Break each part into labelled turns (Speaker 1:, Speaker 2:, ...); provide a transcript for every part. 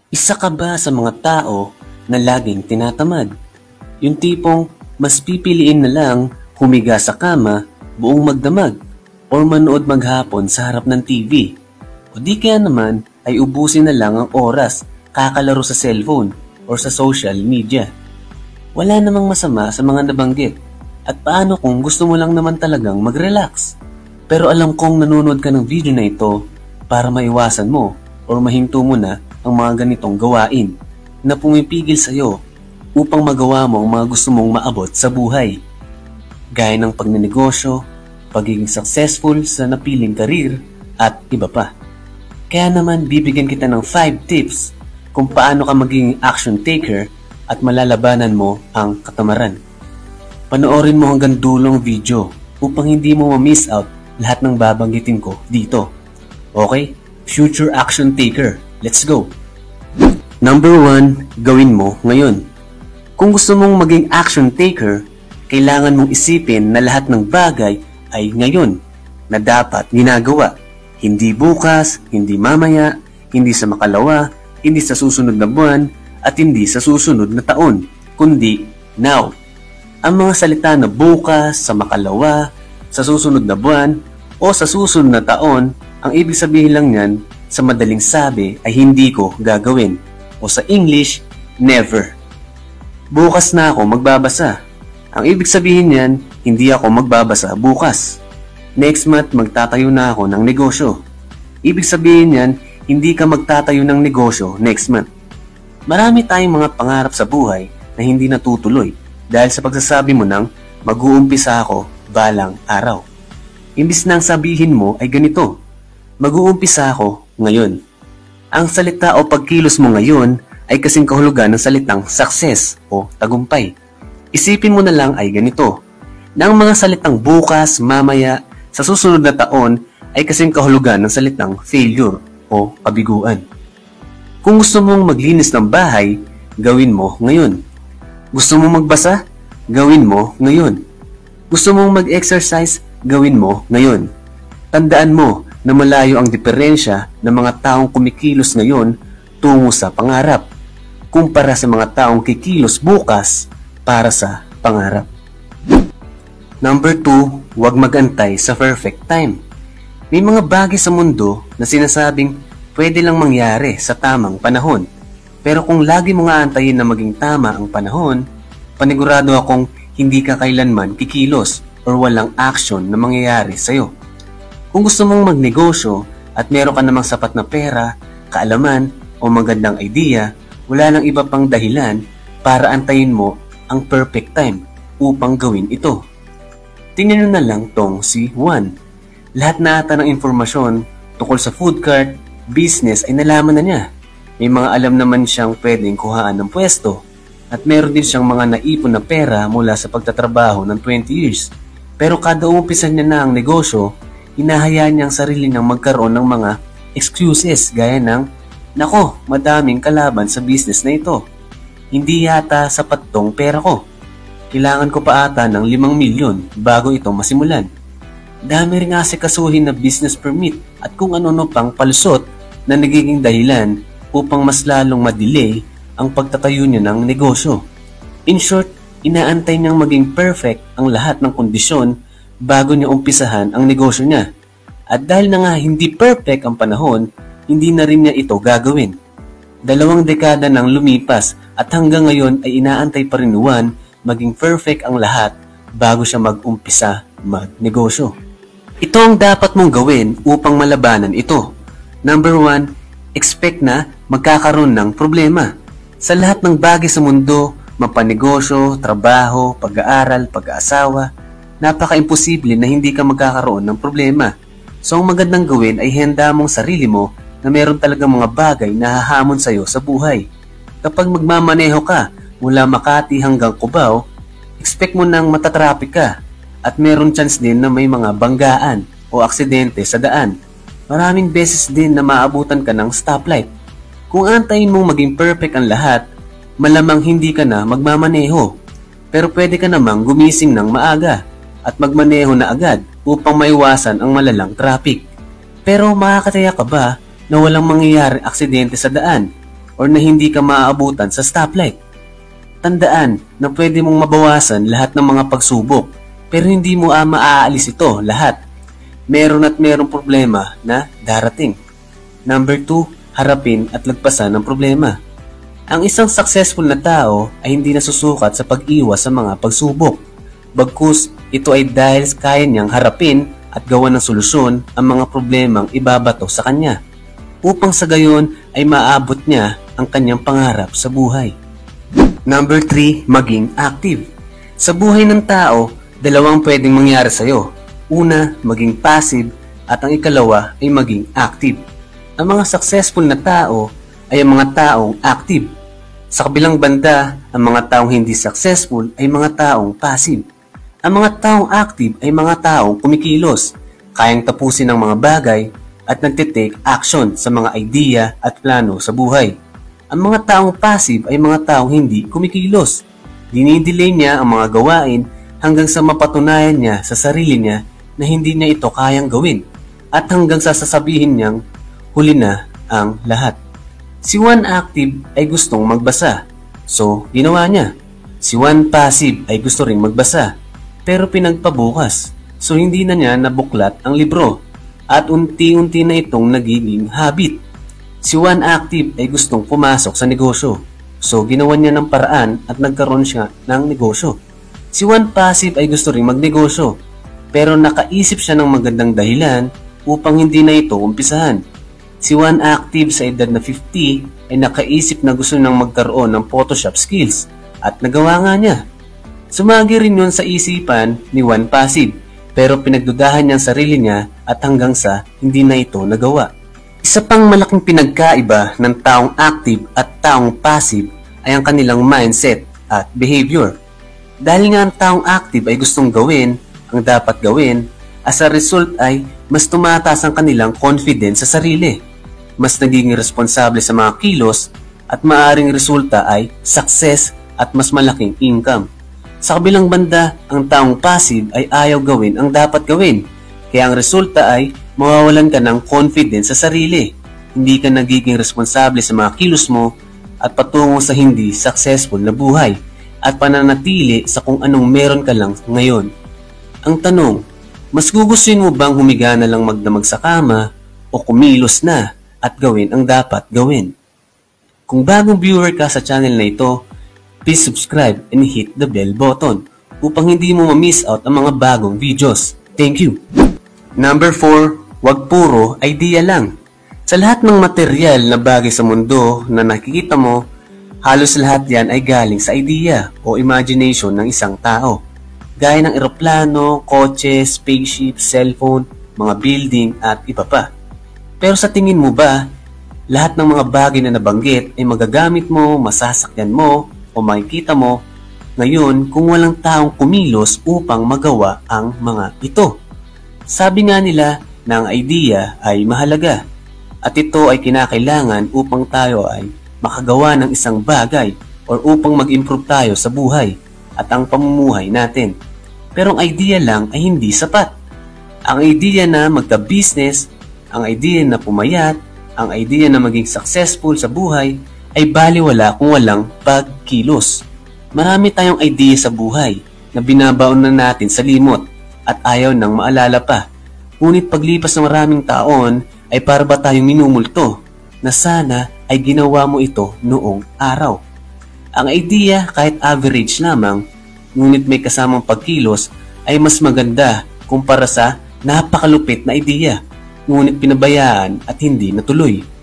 Speaker 1: Isa ka ba sa mga tao na laging tinatamad? Yung tipong mas pipiliin na lang humiga sa kama buong magdamag or manood maghapon sa harap ng TV. O di kaya naman ay ubusin na lang ang oras kakalaro sa cellphone or sa social media. Wala namang masama sa mga nabanggit. At paano kung gusto mo lang naman talagang mag-relax? Pero alam kong nanonood ka ng video na ito para maiwasan mo or mahinto mo na ang mga ganitong gawain na pumipigil sa'yo upang magawa mo ang mga gusto mong maabot sa buhay. Gaya ng pagnenegosyo, pagiging successful sa napiling karir, at iba pa. Kaya naman bibigyan kita ng 5 tips kung paano ka maging action taker at malalabanan mo ang katamaran. Panoorin mo hanggang dulong video upang hindi mo ma-miss out lahat ng babanggitin ko dito. Okay? Future action taker. Let's go! Number 1, gawin mo ngayon. Kung gusto mong maging action taker, kailangan mong isipin na lahat ng bagay ay ngayon na dapat ginagawa. Hindi bukas, hindi mamaya, hindi sa makalawa, hindi sa susunod na buwan, at hindi sa susunod na taon, kundi now. Ang mga salita na bukas, sa makalawa, sa susunod na buwan, o sa susunod na taon, ang ibig sabihin lang niyan, sa madaling sabi ay hindi ko gagawin. O sa English, never. Bukas na ako magbabasa. Ang ibig sabihin niyan, hindi ako magbabasa bukas. Next month, magtatayo na ako ng negosyo. Ibig sabihin niyan, hindi ka magtatayo ng negosyo next month. Marami tayong mga pangarap sa buhay na hindi natutuloy dahil sa pagsasabi mo ng mag-uumpisa ako balang araw. Imbis nang sabihin mo ay ganito, mag-uumpisa ako ngayon. Ang salita o pagkilos mo ngayon ay kasing kahulugan ng salitang success o tagumpay. Isipin mo na lang ay ganito, na ang mga salitang bukas, mamaya, sa susunod na taon ay kasing kahulugan ng salitang failure o kabiguan. Kung gusto mong maglinis ng bahay, gawin mo ngayon. Gusto mong magbasa? Gawin mo ngayon. Gusto mong mag-exercise? Gawin mo ngayon. Tandaan mo na malayo ang diferensya ng mga taong kumikilos ngayon tungo sa pangarap kumpara sa mga taong kikilos bukas para sa pangarap. Number 2, huwag magantay sa perfect time. May mga bagay sa mundo na sinasabing pwede lang mangyari sa tamang panahon. Pero kung lagi mo nga antayin na maging tama ang panahon, panigurado akong hindi ka kailanman kikilos or walang action na mangyayari sa'yo. Kung gusto mong magnegosyo at meron ka namang sapat na pera, kaalaman o magandang idea, wala nang iba pang dahilan para antayin mo ang perfect time upang gawin ito. Tingnan nyo na lang tong si Juan. Lahat na ata ng informasyon tungkol sa food cart, business ay nalaman na niya. May mga alam naman siyang pwedeng kuhaan ng pwesto at meron din siyang mga naipon na pera mula sa pagtatrabaho ng 20 years. Pero kada umpisan niya na ang negosyo, hinahayaan niya ang sarili niyang magkaroon ng mga excuses gaya ng, nako, madaming kalaban sa business na ito. Hindi yata sapat tong pera ko. Kailangan ko pa ata ng 5 milyon bago ito masimulan. Dami ring asikasuhin na business permit at kung ano-ano pang palusot na nagiging dahilan upang mas lalong madelay ang pagtatayo niya ng negosyo. In short, inaantay niyang maging perfect ang lahat ng kondisyon bago niya umpisahan ang negosyo niya. At dahil na nga hindi perfect ang panahon, hindi na rin niya ito gagawin. 2 dekada nang lumipas at hanggang ngayon ay inaantay pa rin Juan maging perfect ang lahat bago siya mag-umpisa magnegosyo. Ito ang dapat mong gawin upang malabanan ito. Number 1, expect na magkakaroon ng problema. Sa lahat ng bagay sa mundo, mapanegosyo, trabaho, pag-aaral, pag-aasawa, napaka-imposible na hindi ka magkakaroon ng problema. So ang magandang gawin ay handa mong sarili mo na meron talagang mga bagay na hahamon sa'yo sa buhay. Kapag magmamaneho ka mula Makati hanggang Cubao, expect mo nang matatraffic ka at meron chance din na may mga banggaan o aksidente sa daan. Maraming beses din na maabutan ka ng stoplight. Kung antayin mong maging perfect ang lahat, malamang hindi ka na magmamaneho. Pero pwede ka namang gumising ng maaga at magmaneho na agad upang maiwasan ang malalang traffic. Pero makakataya ka ba na walang mangyayari aksidente sa daan? or na hindi ka maaabutan sa stoplight. Tandaan na pwede mong mabawasan lahat ng mga pagsubok, pero hindi mo maaalis ito lahat. Meron at merong problema na darating. Number 2, harapin at lagpasan ang problema. Ang isang successful na tao ay hindi nasusukat sa pag-iwas sa mga pagsubok. Bagkus, ito ay dahil kaya niyang harapin at gawa ng solusyon ang mga problemang ibabato sa kanya, upang sa gayon ay maabot niya ang kanyang pangarap sa buhay. Number 3, maging active. Sa buhay ng tao, dalawang pwedeng mangyari sa iyo. Una, maging passive, at ang ikalawa ay maging active. Ang mga successful na tao ay ang mga taong active. Sa kabilang banda, ang mga taong hindi successful ay mga taong passive. Ang mga taong active ay mga taong kumikilos, kayang tapusin ang mga bagay at nagtitake action sa mga idea at plano sa buhay. Ang mga taong passive ay mga taong hindi kumikilos. Dinidelay niya ang mga gawain hanggang sa mapatunayan niya sa sarili niya na hindi niya ito kayang gawin at hanggang sa sasabihin niyang huli na ang lahat. Si one active ay gustong magbasa, so ginawa niya. Si one passive ay gusto ring magbasa, pero pinagpabukas, so hindi na niya nabuklat ang libro at unti-unti na itong nagiging habit. Si one active ay gustong pumasok sa negosyo, so ginawa niya ng paraan at nagkaroon siya ng negosyo. Si one passive ay gusto ring magnegosyo, pero nakaisip siya ng magandang dahilan upang hindi na ito umpisahan. Si one active sa edad na 50 ay nakaisip na gusto nang magkaroon ng Photoshop skills at nagawa nga niya. Sumagi rin yun sa isipan ni one passive, pero pinagdudahan niya ang sarili niya at hanggang sa hindi na ito nagawa. Isa pang malaking pinagkaiba ng taong active at taong passive ay ang kanilang mindset at behavior. Dahil nga ang taong active ay gustong gawin ang dapat gawin, as a result ay mas tumataas ang kanilang confidence sa sarili. Mas nagiging responsable sa mga kilos at maaring resulta ay success at mas malaking income. Sa kabilang banda, ang taong passive ay ayaw gawin ang dapat gawin, kaya ang resulta ay mawawalan ka ng confidence sa sarili. Hindi ka nagiging responsable sa mga kilos mo at patungo sa hindi successful na buhay at pananatili sa kung anong meron ka lang ngayon. Ang tanong, mas gugustuhin mo bang humiga na lang magdamag sa kama o kumilos na at gawin ang dapat gawin? Kung bagong viewer ka sa channel na ito, please subscribe and hit the bell button upang hindi mo ma-miss out ang mga bagong videos. Thank you! Number 4, wag puro idea lang. Sa lahat ng material na bagay sa mundo na nakikita mo, halos lahat yan ay galing sa idea o imagination ng isang tao. Gaya ng eroplano, kotse, spaceship, cellphone, mga building at iba pa. Pero sa tingin mo ba, lahat ng mga bagay na nabanggit ay magagamit mo, masasakyan mo, o makikita mo ngayon kung walang taong kumilos upang magawa ang mga ito? Sabi nga nila na ang idea ay mahalaga at ito ay kinakailangan upang tayo ay makagawa ng isang bagay or upang mag-improve tayo sa buhay at ang pamumuhay natin. Pero ang idea lang ay hindi sapat. Ang idea na magka-business, ang idea na pumayat, ang idea na maging successful sa buhay ay baliwala kung walang pagkilos. Marami tayong idea sa buhay na binabaon na natin sa limot at ayaw nang maalala pa. Ngunit paglipas ng maraming taon ay para ba tayong minumulto na sana ay ginawa mo ito noong araw. Ang idea kahit average lamang, ngunit may kasamang pagkilos ay mas maganda kumpara sa napakalupit na idea, ngunit pinabayaan at hindi natuloy.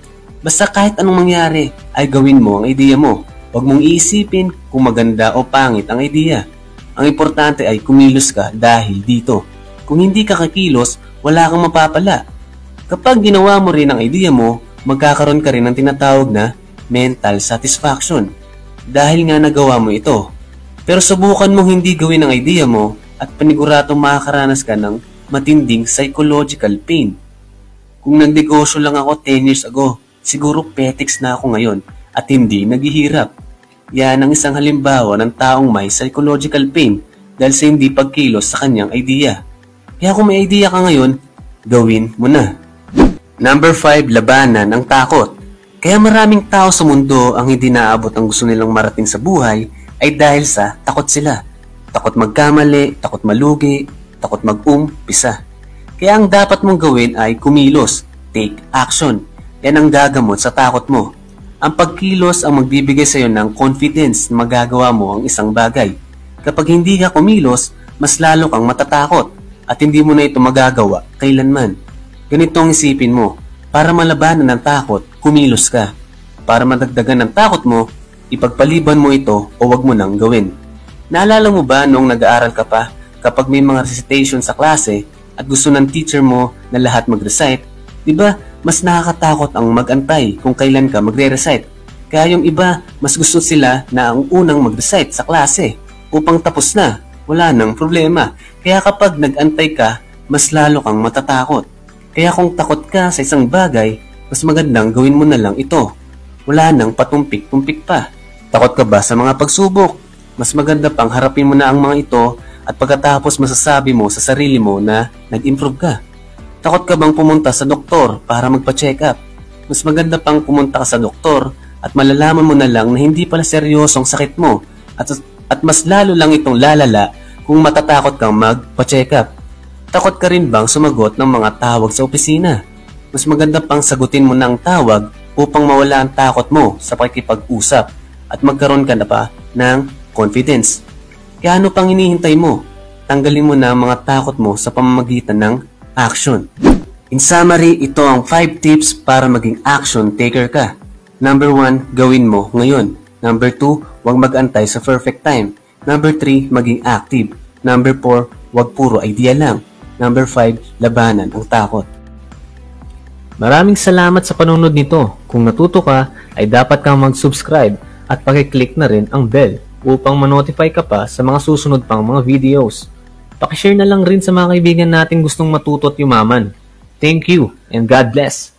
Speaker 1: Basta kahit anong mangyari ay gawin mo ang idea mo. Huwag mong iisipin kung maganda o pangit ang idea. Ang importante ay kumilos ka dahil dito. Kung hindi ka kakilos, wala kang mapapala. Kapag ginawa mo rin ang idea mo, magkakaroon ka rin ng tinatawag na mental satisfaction. Dahil nga nagawa mo ito. Pero subukan mong hindi gawin ang idea mo at paniguradong makakaranas ka ng matinding psychological pain. Kung nagnegosyo lang ako 10 years ago, siguro petiks na ako ngayon at hindi naghihirap. Yan ang isang halimbawa ng taong may psychological pain dahil sa hindi pagkilos sa kanyang idea. Kaya kung may idea ka ngayon, gawin mo na. Number 5, labanan ang takot. Kaya maraming tao sa mundo ang hindi naaabot ang gusto nilang marating sa buhay ay dahil sa takot sila. Takot magkamali, takot malugi, takot mag-umpisa. Kaya ang dapat mong gawin ay kumilos, take action. Yan ang gagamot sa takot mo. Ang pagkilos ang magbibigay sa iyo ng confidence na magagawa mo ang isang bagay. Kapag hindi ka kumilos, mas lalo kang matatakot at hindi mo na ito magagawa kailanman. Ganito ang isipin mo, para malabanan ng takot, kumilos ka. Para madagdagan ng takot mo, ipagpaliban mo ito o wag mo nang gawin. Naalala mo ba noong nag-aaral ka pa, kapag may mga recitation sa klase at gusto ng teacher mo na lahat mag-recite, di ba mas nakakatakot ang mag-antay kung kailan ka magre-recite. Kaya yung iba, mas gusto sila na ang unang mag-recite sa klase upang tapos na, wala nang problema. Kaya kapag nag-antay ka, mas lalo kang matatakot. Kaya kung takot ka sa isang bagay, mas magandang gawin mo na lang ito. Wala nang patumpik-tumpik pa. Takot ka ba sa mga pagsubok? Mas maganda pang harapin mo na ang mga ito at pagkatapos masasabi mo sa sarili mo na nag-improve ka. Takot ka bang pumunta sa doktor para magpa-check up? Mas maganda pang pumunta ka sa doktor at malalaman mo na lang na hindi pala seryosong sakit mo at mas lalo lang itong lalala kung matatakot kang magpa-check up. Takot ka rin bang sumagot ng mga tawag sa opisina? Mas maganda pang sagutin mo ng tawag upang mawala ang takot mo sa pakikipag-usap at magkaroon ka na pa ng confidence. Kaya ano pang hinihintay mo? Tanggalin mo na ang mga takot mo sa pamamagitan ng action. In summary, ito ang 5 tips para maging action taker ka. Number 1, gawin mo ngayon. Number 2, huwag mag-antay sa perfect time. Number 3, maging active. Number 4, huwag puro idea lang. Number 5, labanan ang takot.
Speaker 2: Maraming salamat sa panonood nito. Kung natuto ka, ay dapat kang mag-subscribe at pakiclick na rin ang bell upang ma-notify ka pa sa mga susunod pang mga videos. Pakishare na lang rin sa mga kaibigan natin gustong matuto at yumaman. Thank you and God bless!